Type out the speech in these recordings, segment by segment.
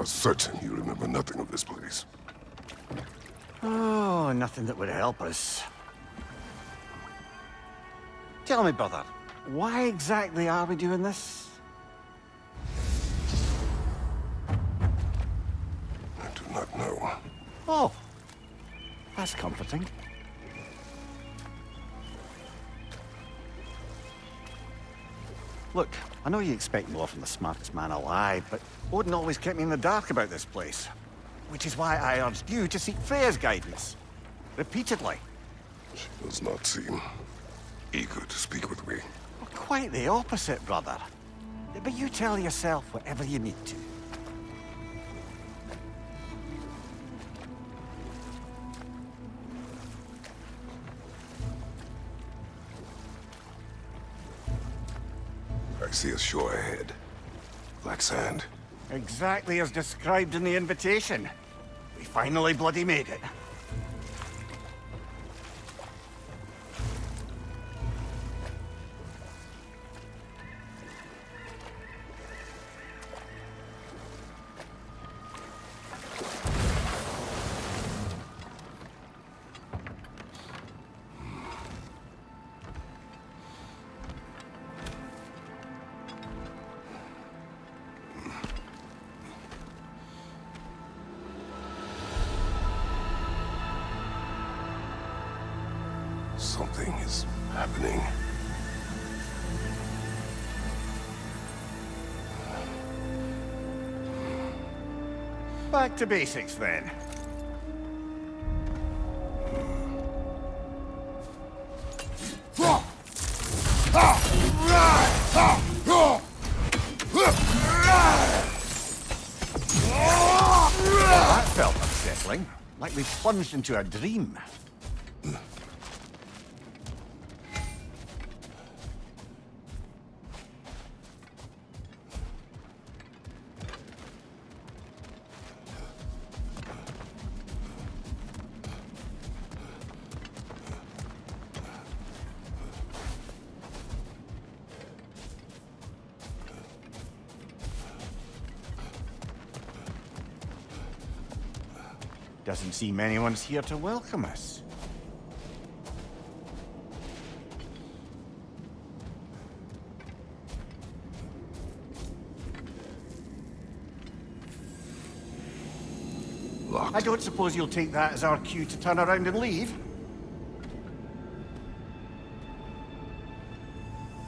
certain you remember nothing of this place. Oh, nothing that would help us. Tell me, brother, why exactly are we doing this? I do not know. Oh, that's comforting. Look, I know you expect more from the smartest man alive, but Odin always kept me in the dark about this place. Which is why I urged you to seek Freya's guidance. Repeatedly. She does not seem eager to speak with me. Well, quite the opposite, brother. But you tell yourself whatever you need to. I see a shore ahead. Black sand. Exactly as described in the invitation. We finally bloody made it. Something is happening. Back to basics, then. That felt unsettling, like we plunged into a dream. Doesn't seem anyone's here to welcome us. Locked. I don't suppose you'll take that as our cue to turn around and leave?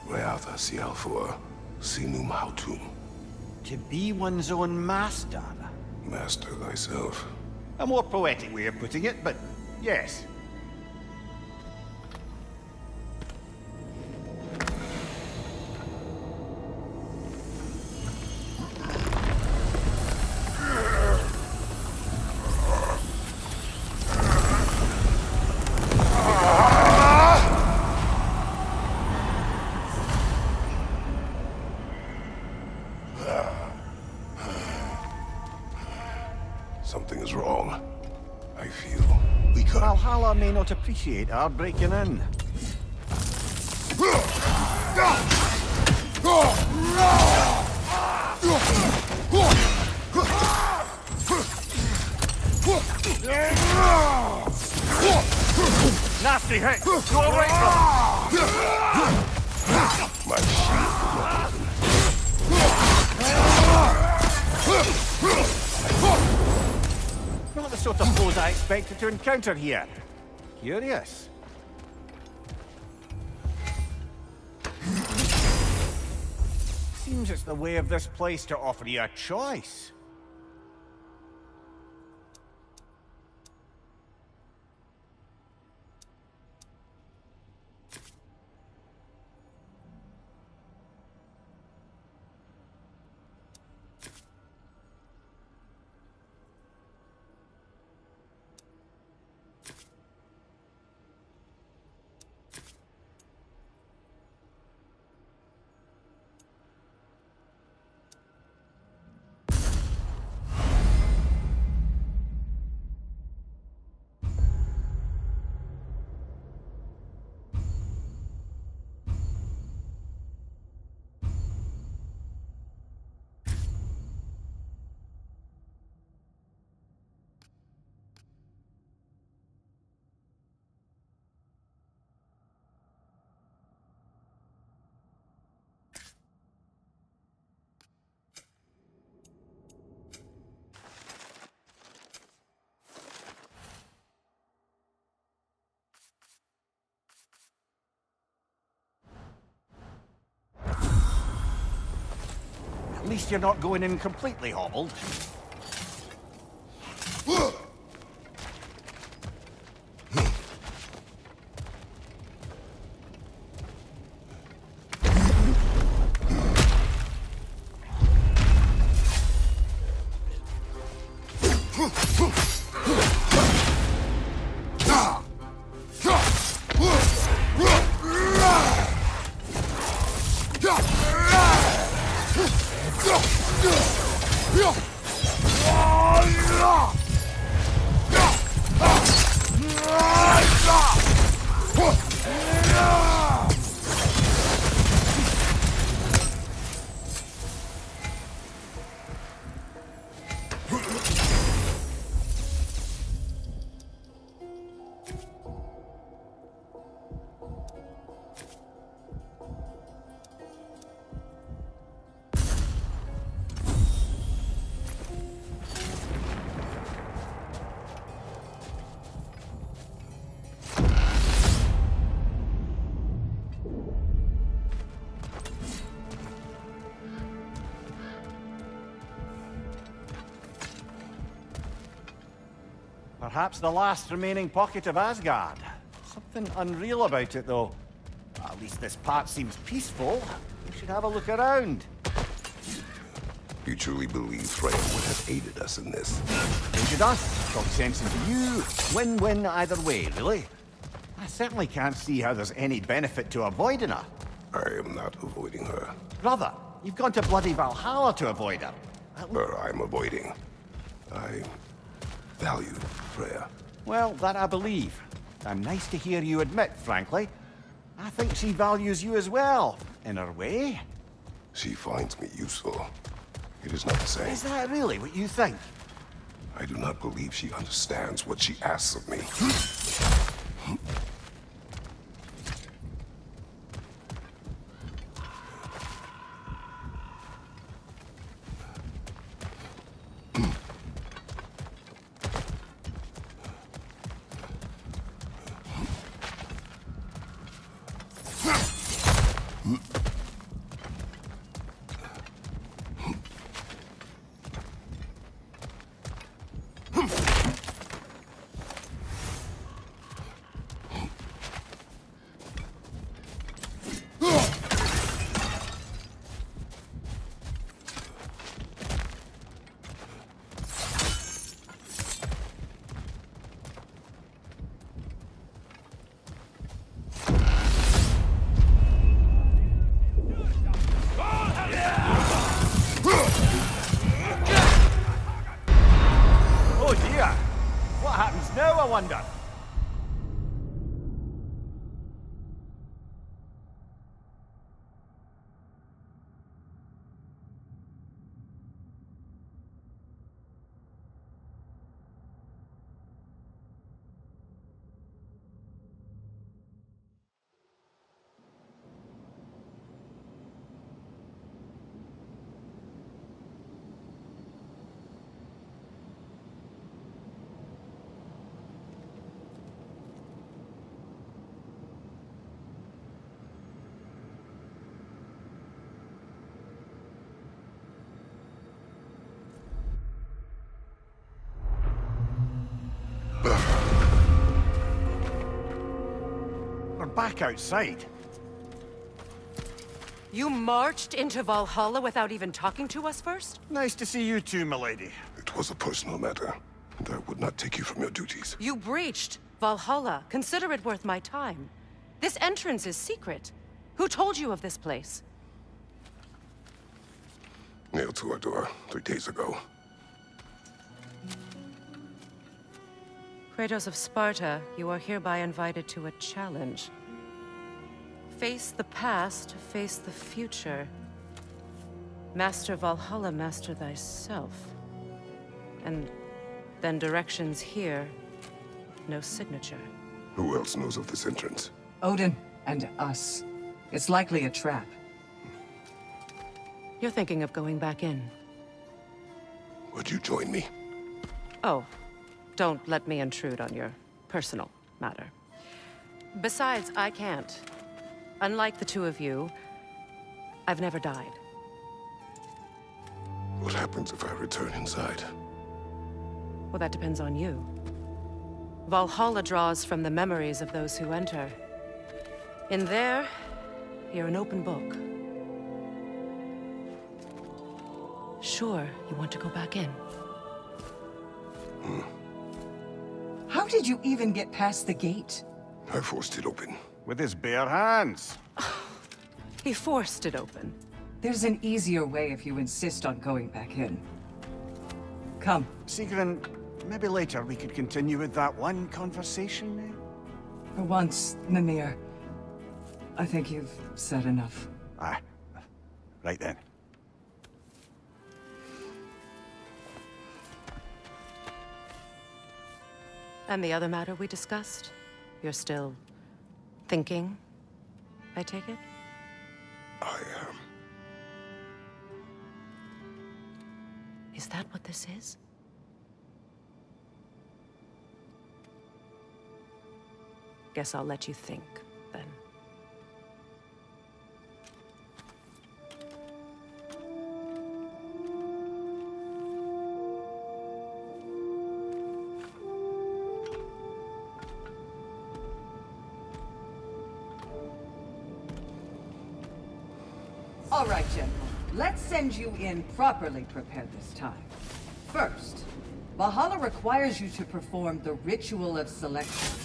Reatha Sialfur, Sinum Hautum. To be one's own master. Master thyself. A more poetic way of putting it, but yes. Something is wrong. I feel weaker. Valhalla may not appreciate our breaking in. Nasty hit! Go away from My shield. Not the sort of foes I expected to encounter here. Curious. Seems it's the way of this place to offer you a choice. least you're not going in completely hobbled. Perhaps the last remaining pocket of Asgard. Something unreal about it, though. At least this part seems peaceful. We should have a look around. You truly believe Freya would have aided us in this? Aided us, talk sense into you. Win-win either way, really. I certainly can't see how there's any benefit to avoiding her. I am not avoiding her. Brother, you've gone to bloody Valhalla to avoid her. Her I'm avoiding. I value Freya. Well, that I believe. I'm nice to hear you admit, frankly. I think she values you as well, in her way. She finds me useful. It is not the same. Is that really what you think? I do not believe she understands what she asks of me. I wonder. We're back outside. You marched into Valhalla without even talking to us first? Nice to see you too, milady. It was a personal matter, and I would not take you from your duties. You breached Valhalla. Consider it worth my time. This entrance is secret. Who told you of this place? Nailed to our door 3 days ago. Kratos of Sparta, you are hereby invited to a challenge. Face the past, face the future. Master Valhalla, master thyself. And then directions here, no signature. Who else knows of this entrance? Odin and us. It's likely a trap. You're thinking of going back in. Would you join me? Oh, don't let me intrude on your personal matter. Besides, I can't. Unlike the two of you, I've never died. What happens if I return inside? Well, that depends on you. Valhalla draws from the memories of those who enter. In there, you're an open book. Sure, you want to go back in. How did you even get past the gate? I forced it open. With his bare hands. He forced it open. There's an easier way if you insist on going back in. Come. Sigrun, maybe later we could continue with that one conversation, eh? For once, Mimir, I think you've said enough. Aye. Right then. And the other matter we discussed? You're still thinking, I take it? I am. Is that what this is? Guess I'll let you think, then. All right, General. Let's send you in properly prepared this time. First, Valhalla requires you to perform the ritual of selection.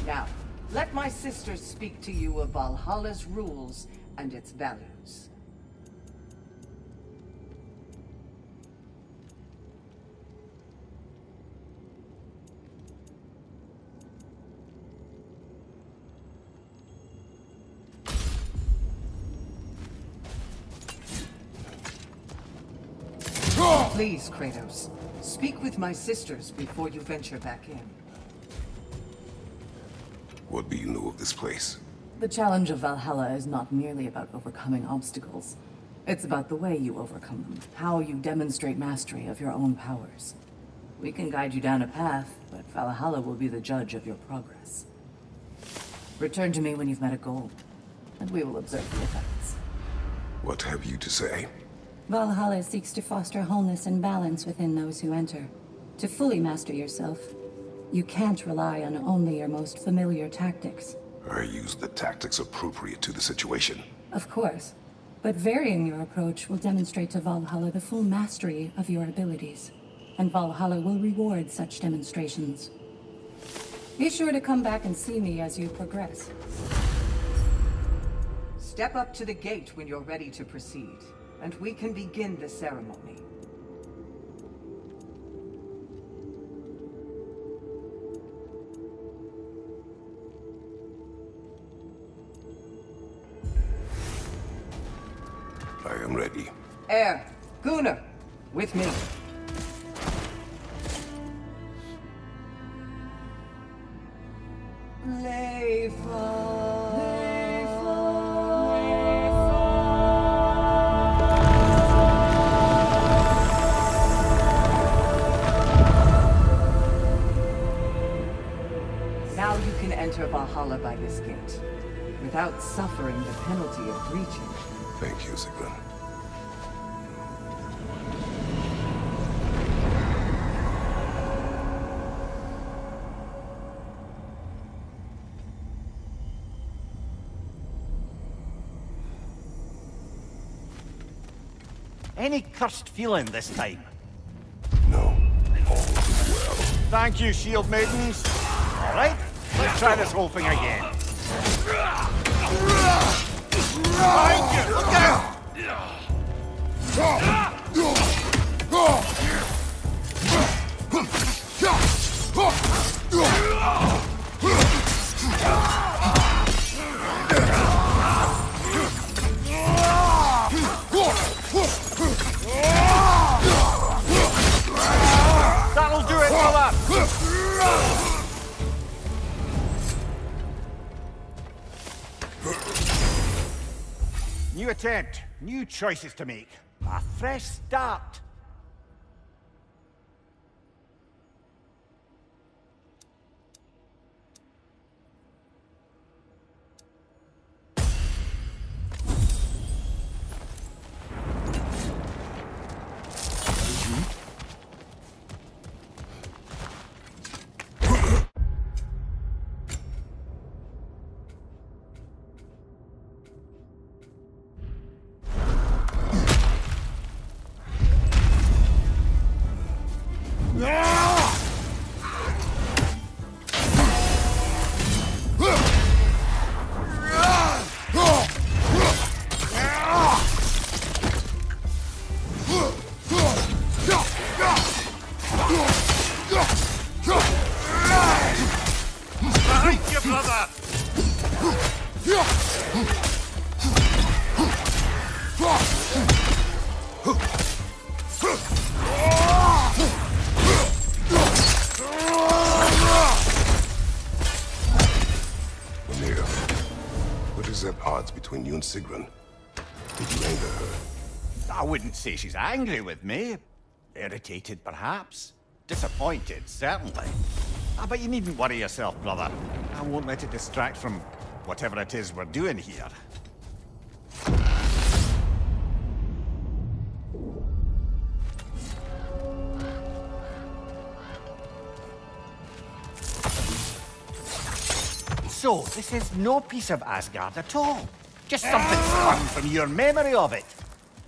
Now, let my sisters speak to you of Valhalla's rules and its values. Please, Kratos, speak with my sisters before you venture back in. What do you know of this place? The challenge of Valhalla is not merely about overcoming obstacles. It's about the way you overcome them, how you demonstrate mastery of your own powers. We can guide you down a path, but Valhalla will be the judge of your progress. Return to me when you've met a goal, and we will observe the effects. What have you to say? Valhalla seeks to foster wholeness and balance within those who enter. To fully master yourself, you can't rely on only your most familiar tactics. I use the tactics appropriate to the situation. Of course, but varying your approach will demonstrate to Valhalla the full mastery of your abilities, and Valhalla will reward such demonstrations. Be sure to come back and see me as you progress. Step up to the gate when you're ready to proceed, and we can begin the ceremony. I am ready. Gunnar, with me. Now you can enter Valhalla by this gate, without suffering the penalty of breaching. Thank you, Sigrun. Any cursed feeling this time? No, all is well. Thank you, shield maidens. All right, let's try this whole thing again. Behind you! Look out! New attempt, new choices to make. A fresh start. Between you and Sigrun. Did you anger her? I wouldn't say she's angry with me. Irritated, perhaps. Disappointed, certainly. But you needn't worry yourself, brother. I won't let it distract from whatever it is we're doing here. So, this is no piece of Asgard at all. Just something spun from your memory of it.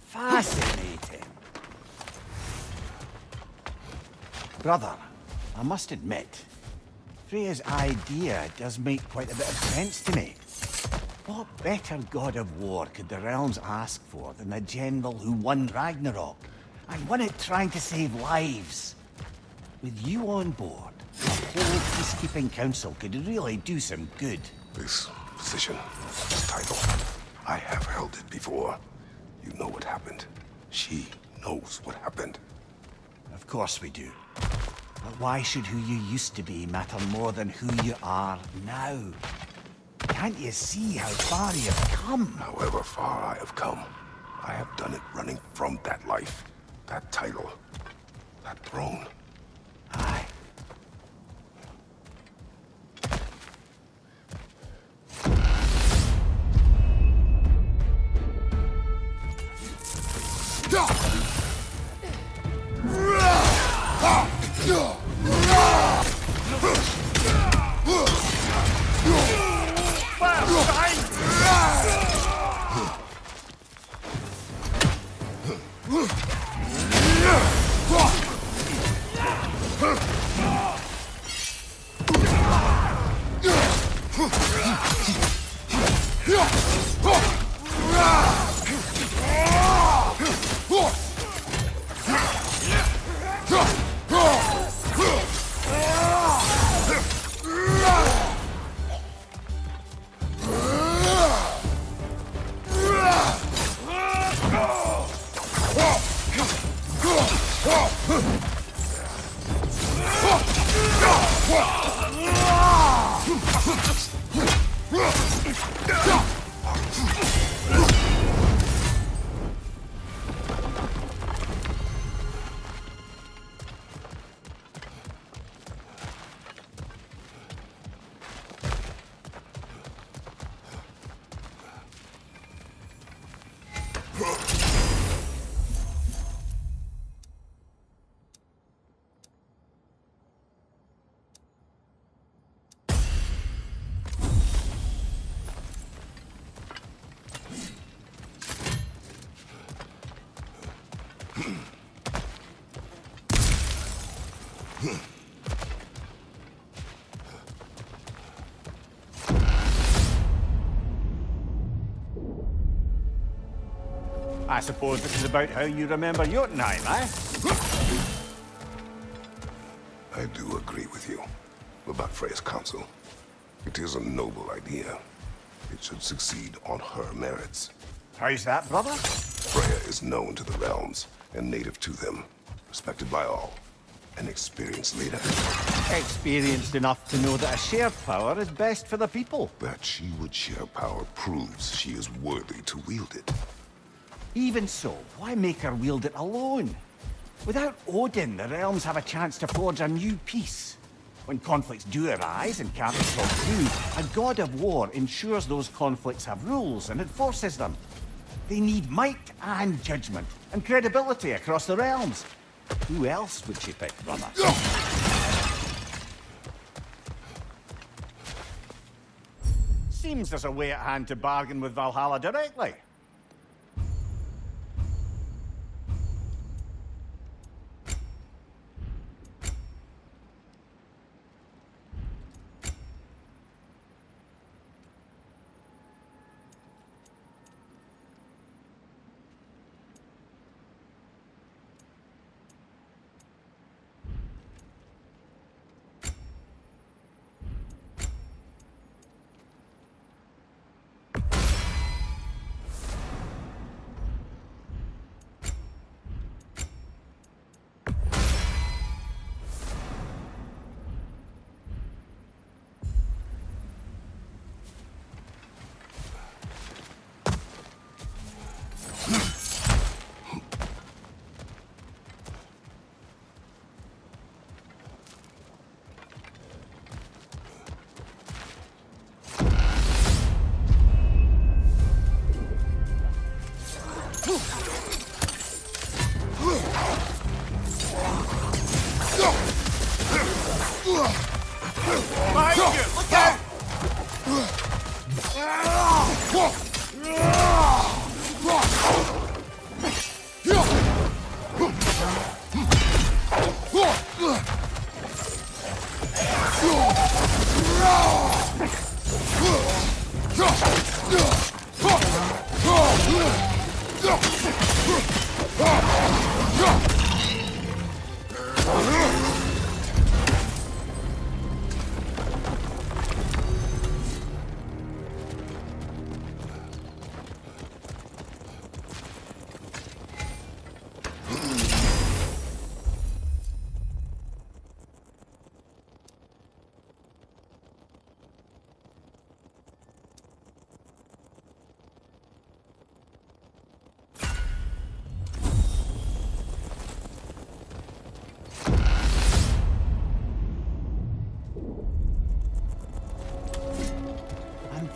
Fascinating. Brother, I must admit, Freya's idea does make quite a bit of sense to me. What better god of war could the realms ask for than a general who won Ragnarok, and won it trying to save lives? With you on board, the whole peacekeeping council could really do some good. This position, this title, I have held it before. You know what happened. She knows what happened. Of course we do. But why should who you used to be matter more than who you are now? Can't you see how far you've come? However far I have come, I have done it running from that life, that title, that throne. Aye. I suppose this is about how you remember Jotunheim, eh? I do agree with you about Freya's council. It is a noble idea. It should succeed on her merits. How's that, brother? Freya is known to the realms and native to them, respected by all. An experienced leader. Experienced enough to know that a shared power is best for the people. That she would share power proves she is worthy to wield it. Even so, why make her wield it alone? Without Odin, the realms have a chance to forge a new peace. When conflicts do arise and can't be talked through, a god of war ensures those conflicts have rules and enforces them. They need might and judgment, and credibility across the realms. Who else would she pick, brother? Seems there's a way at hand to bargain with Valhalla directly.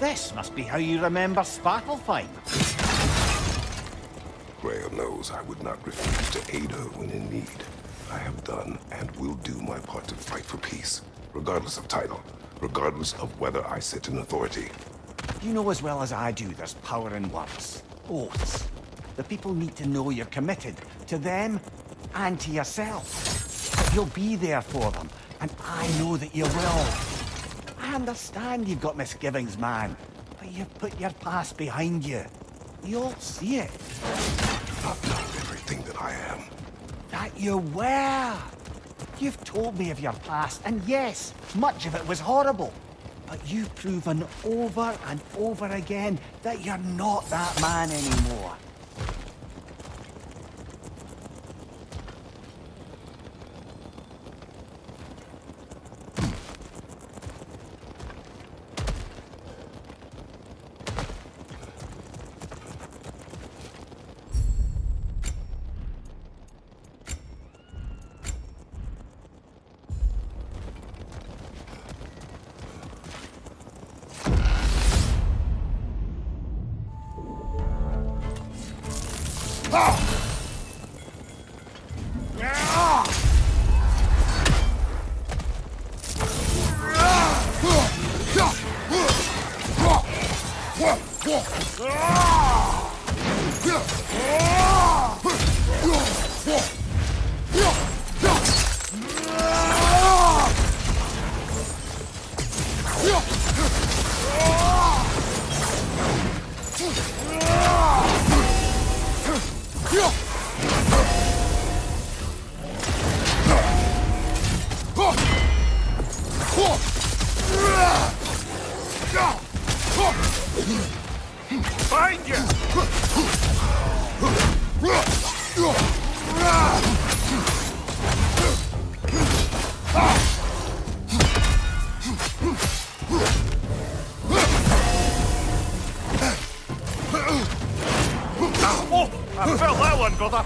This must be how you remember Svartalfheim. Rhea knows I would not refuse to aid her when in need. I have done and will do my part to fight for peace, regardless of title, regardless of whether I sit in authority. You know as well as I do there's power in words. Oaths. The people need to know you're committed, to them and to yourself. That you'll be there for them, and I know that you will. I understand you've got misgivings, man, but you've put your past behind you. We all see it. Not everything that I am. That you were. You've told me of your past, and yes, much of it was horrible. But you've proven over and over again that you're not that man anymore. Find you! Oh, I felt that one, brother.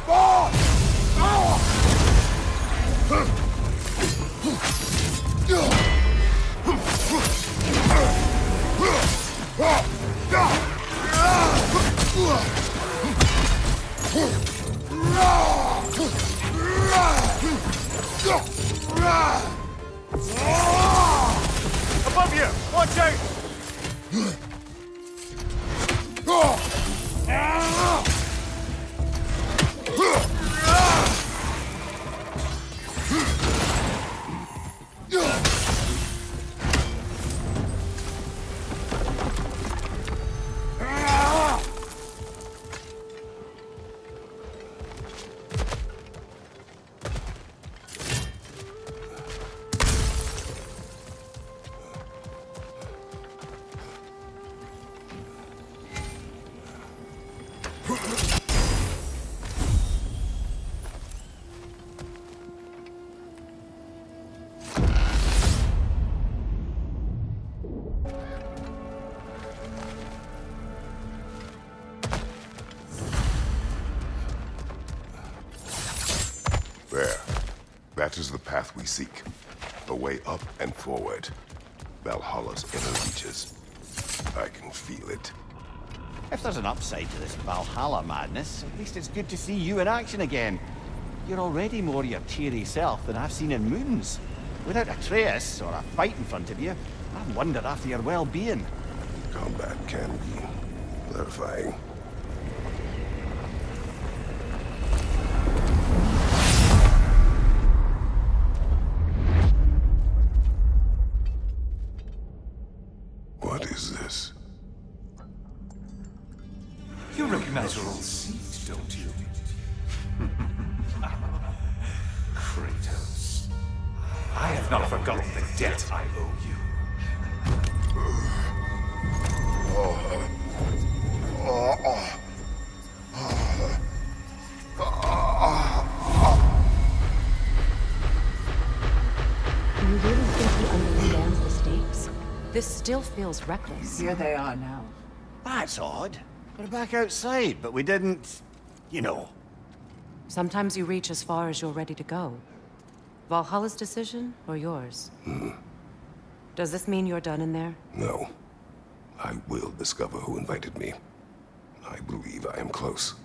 Above you! Watch out! There. That is the path we seek. The way up and forward. Valhalla's inner reaches. I can feel it. If there's an upside to this Valhalla madness, at least it's good to see you in action again. You're already more your cheery self than I've seen in moons. Without Atreus or a fight in front of you, I wonder after your well-being. Combat can be clarifying. What is this? You recognize your old seat, don't you? Kratos. I have not forgotten the debt I owe you. Do you really think he understands the stakes? This still feels reckless. Here they are now. That's odd. We're back outside, but we didn't... you know. Sometimes you reach as far as you're ready to go. Valhalla's decision, or yours? Does this mean you're done in there? No. I will discover who invited me. I believe I am close.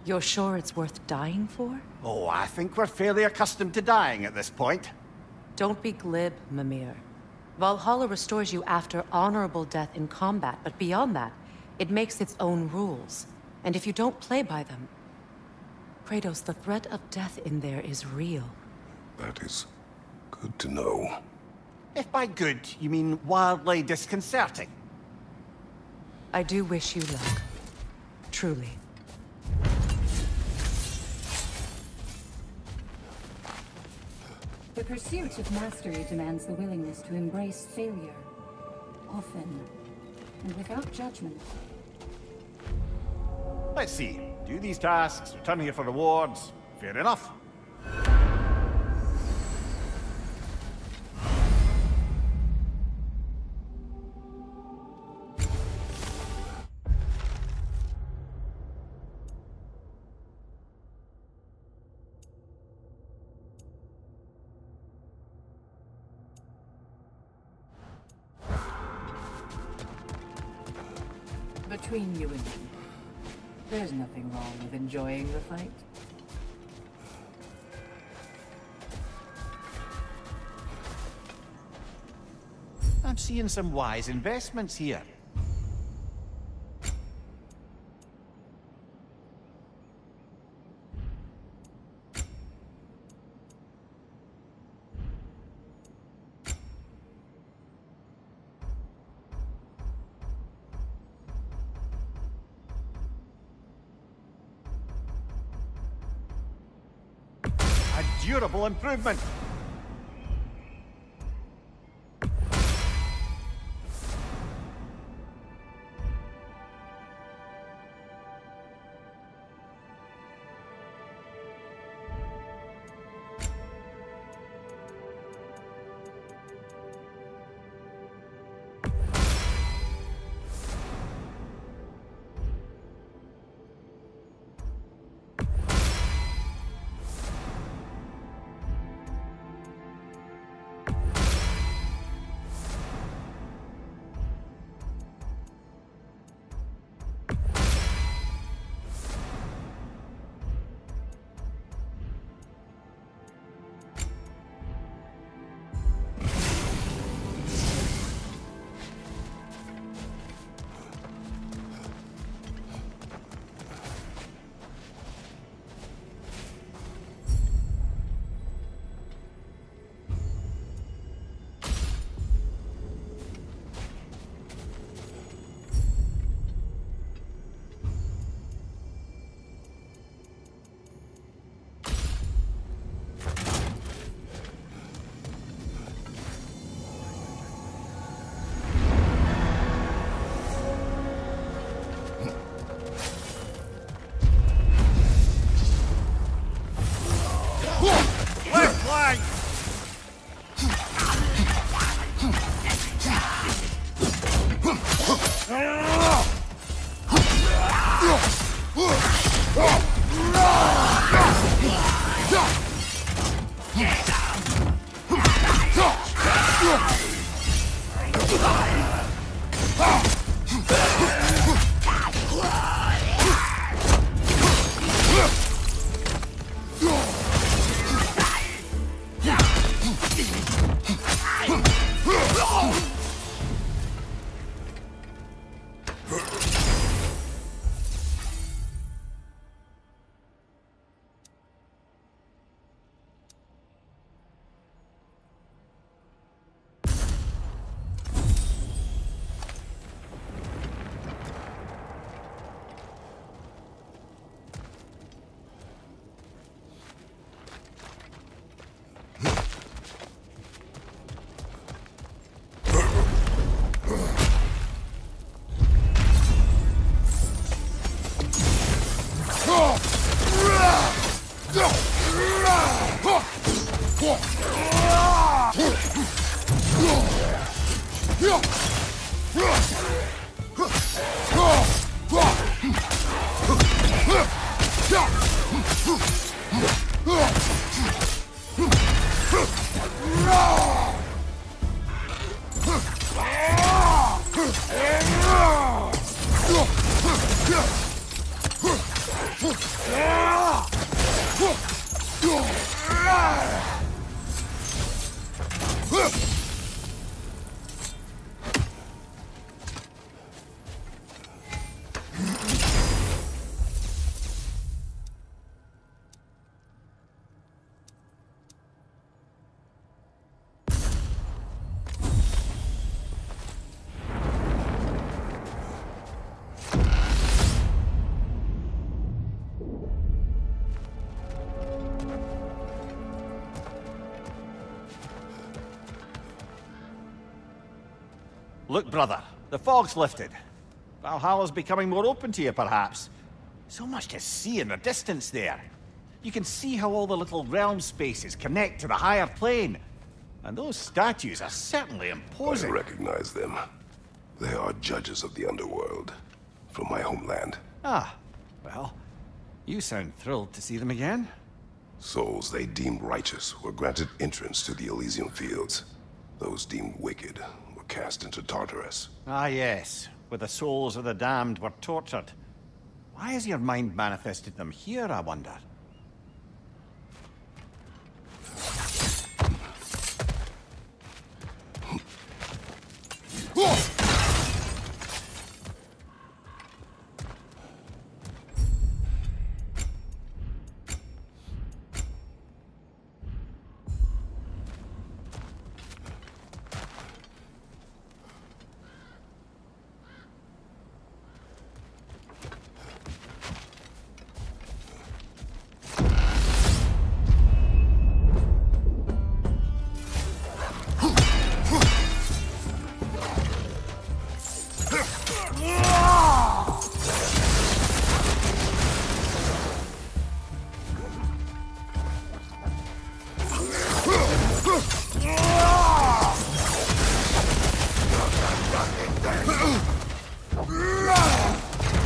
You're sure it's worth dying for? Oh, I think we're fairly accustomed to dying at this point. Don't be glib, Mimir. Valhalla restores you after honorable death in combat, but beyond that, it makes its own rules. And if you don't play by them... Kratos, the threat of death in there is real. That is good to know. If by good, you mean wildly disconcerting. I do wish you luck. Truly. The pursuit of mastery demands the willingness to embrace failure. Often, and without judgment. Let's see. Do these tasks, return here for rewards. Fair enough. Between you and me, there's nothing wrong with enjoying the fight. I'm seeing some wise investments here. A durable improvement. Look, brother, the fog's lifted. Valhalla's becoming more open to you, perhaps. So much to see in the distance there. You can see how all the little realm spaces connect to the higher plane. And those statues are certainly imposing. I recognize them. They are judges of the underworld, from my homeland. Ah, well, you sound thrilled to see them again. Souls they deemed righteous were granted entrance to the Elysium Fields. Those deemed wicked were cast into Tartarus. Ah, yes, where the souls of the damned were tortured. Why has your mind manifested them here, I wonder?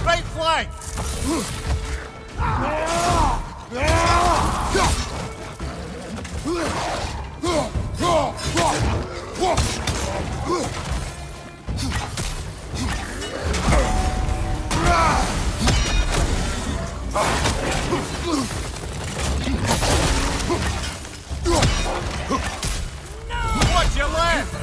Right flank! Watch your left!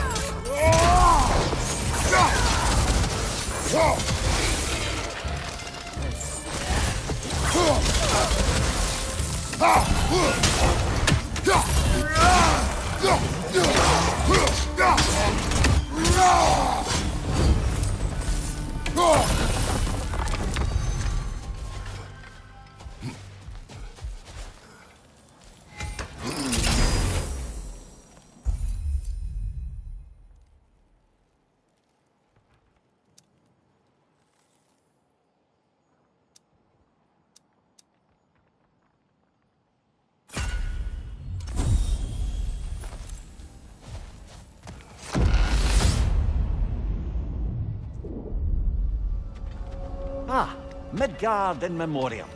Ah, Midgard in memoriam.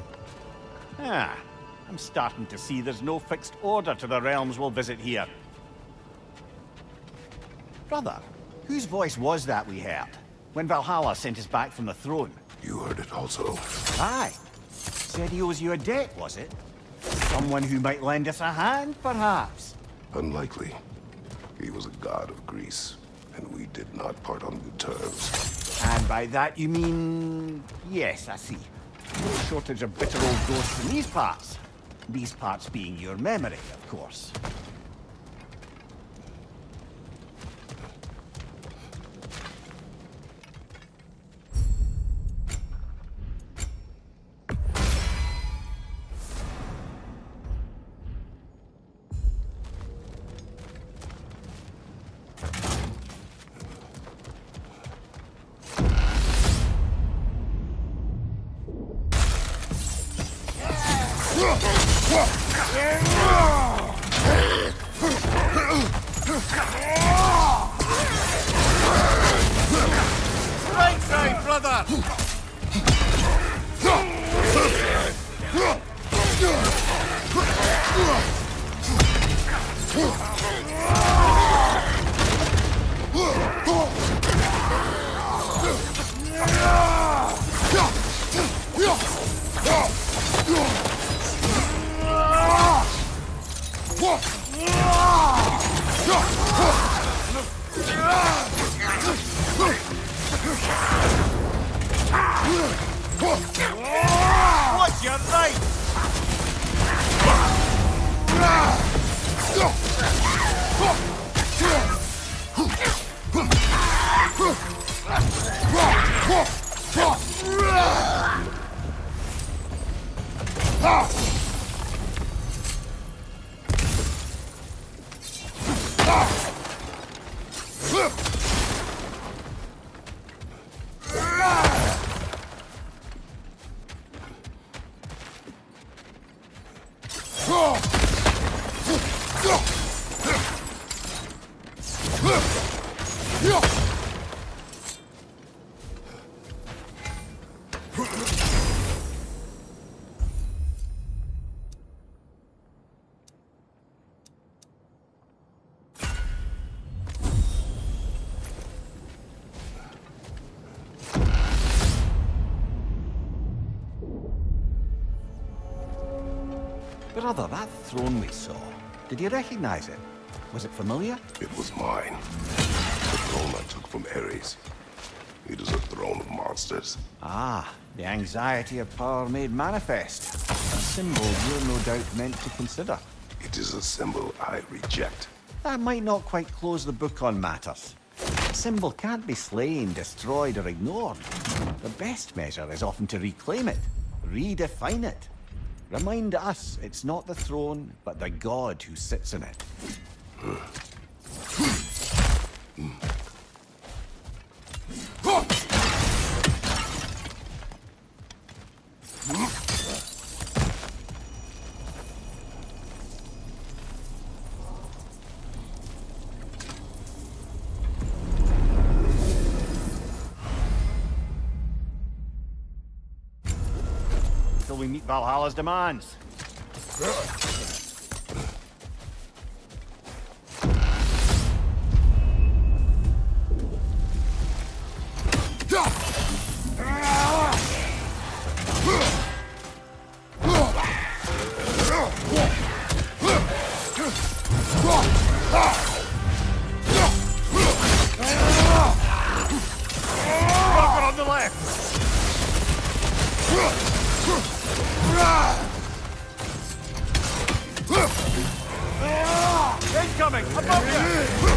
Ah, I'm starting to see there's no fixed order to the realms we'll visit here. Brother, whose voice was that we heard? When Valhalla sent us back from the throne? You heard it also. Aye. Said he owes you a debt, was it? Someone who might lend us a hand, perhaps? Unlikely. He was a god of Greece, and we did not part on good terms. And by that you mean... Yes, I see. No shortage of bitter old ghosts in these parts. These parts being your memory, of course. Right side, brother! What's your right? Brother, that throne we saw, did you recognize it? Was it familiar? It was mine. The throne I took from Ares. It is a throne of monsters. Ah, the anxiety of power made manifest. A symbol you're no doubt meant to consider. It is a symbol I reject. That might not quite close the book on matters. A symbol can't be slain, destroyed, or ignored. The best measure is often to reclaim it, redefine it. Remind us it's not the throne, but the god who sits in it. Until we meet Valhalla's demands. Rocket on the left! Incoming! Above you!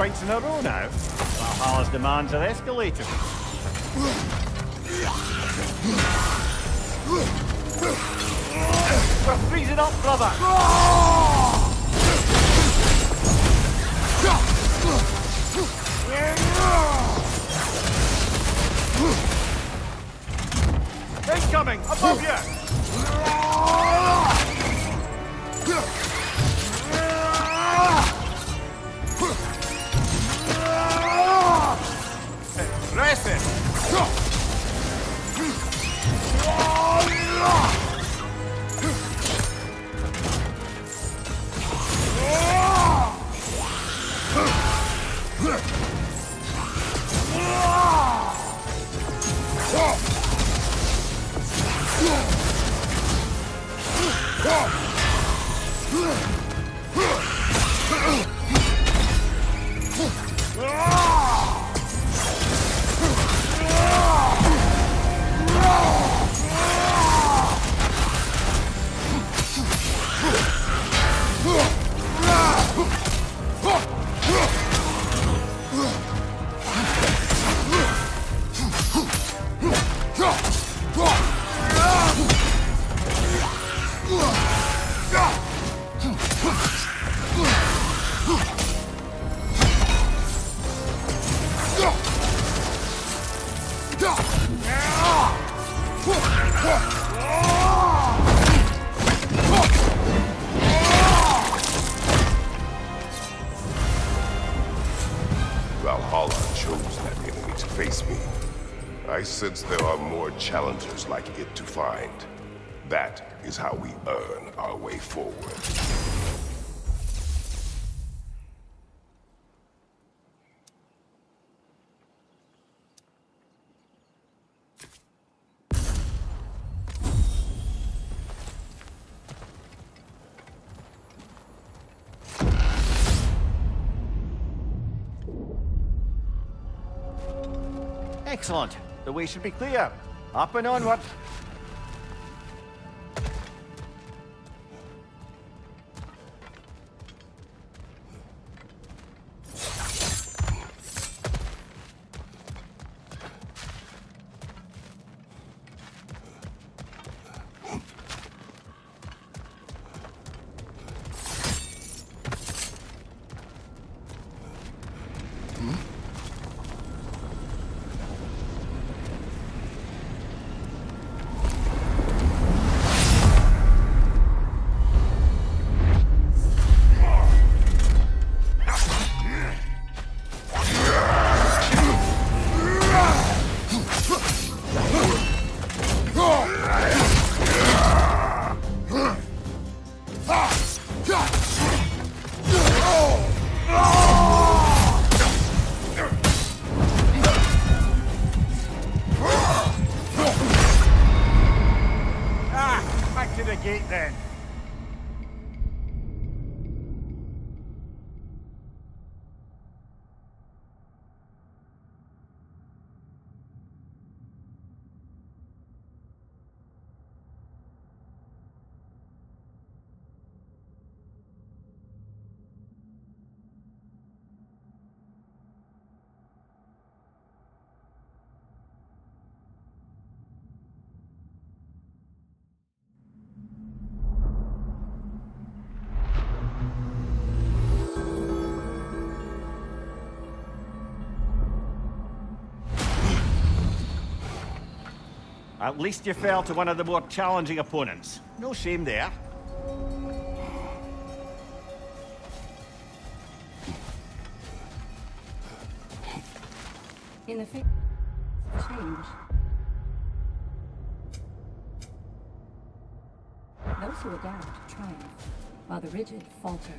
fights in a row now. Valhalla's demands are escalating. We're freezing up, brother! Incoming! Above you! Impressive! Valhalla chose that enemy to face me. I sense there are more challengers like it to find. That is how we earn our way forward. Excellent. The way should be clear. Up and onward. To the gate then. At least you fell to one of the more challenging opponents. No shame there. In the face of change, those who adapt triumph, while the rigid falter.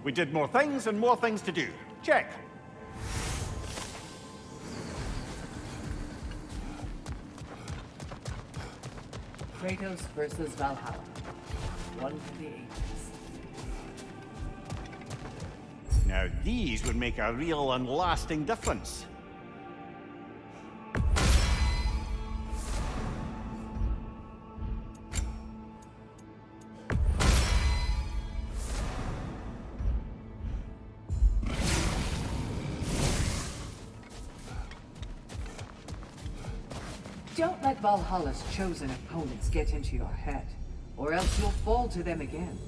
We did more things and more things to do. Check. Kratos versus Valhalla. One for the ages. Now these would make a real and lasting difference. Don't let Valhalla's chosen opponents get into your head, or else you'll fall to them again.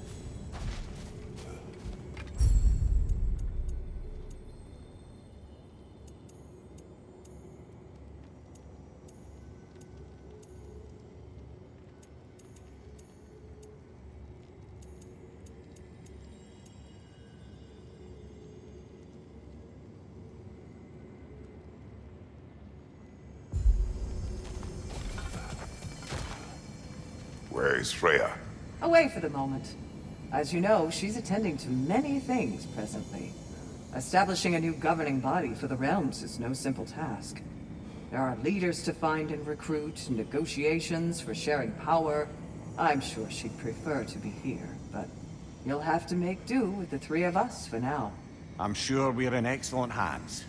Where is Freya? Away for the moment. As you know, she's attending to many things presently. Establishing a new governing body for the realms is no simple task. There are leaders to find and recruit, negotiations for sharing power. I'm sure she'd prefer to be here, but you'll have to make do with the three of us for now. I'm sure we're in excellent hands.